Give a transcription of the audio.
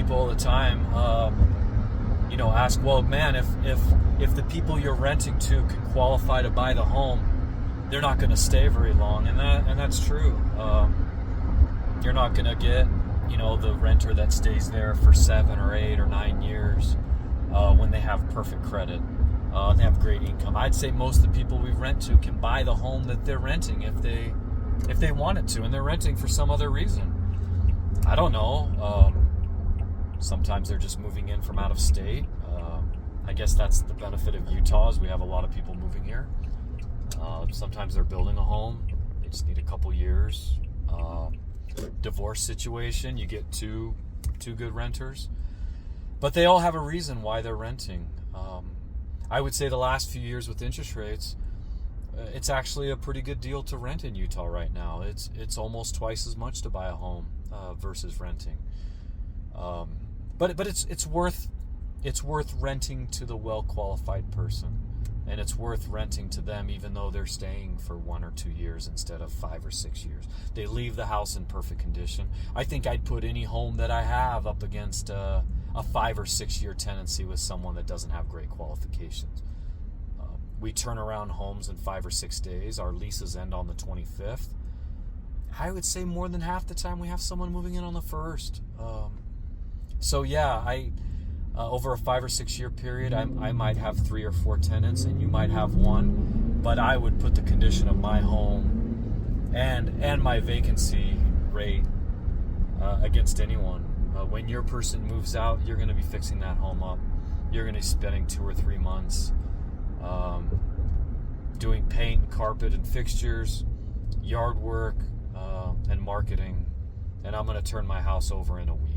people all the time, ask, well, man, if the people you're renting to can qualify to buy the home, they're not going to stay very long, and that's true. You're not going to get, the renter that stays there for 7 or 8 or 9 years when they have perfect credit. They have great income. I'd say most of the people we rent to can buy the home that they're renting if they wanted to, and they're renting for some other reason. I don't know. Sometimes they're just moving in from out of state. I guess that's the benefit of Utah, is we have a lot of people moving here. Sometimes they're building a home. They just need a couple years. Divorce situation, you get two good renters. But they all have a reason why they're renting. I would say the last few years with interest rates, it's actually a pretty good deal to rent in Utah right now. It's almost twice as much to buy a home versus renting. But it's worth renting to the well-qualified person, and it's worth renting to them even though they're staying for 1 or 2 years instead of 5 or 6 years. They leave the house in perfect condition. I think I'd put any home that I have up against a 5 or 6 year tenancy with someone that doesn't have great qualifications. We turn around homes in 5 or 6 days. Our leases end on the 25th. I would say more than half the time we have someone moving in on the 1st. So yeah, over a 5 or 6 year period, I might have 3 or 4 tenants, and you might have 1. But I would put the condition of my home and my vacancy rate against anyone. When your person moves out, you're going to be fixing that home up. You're going to be spending 2 or 3 months doing paint, carpet, and fixtures, yard work, and marketing. And I'm going to turn my house over in a week.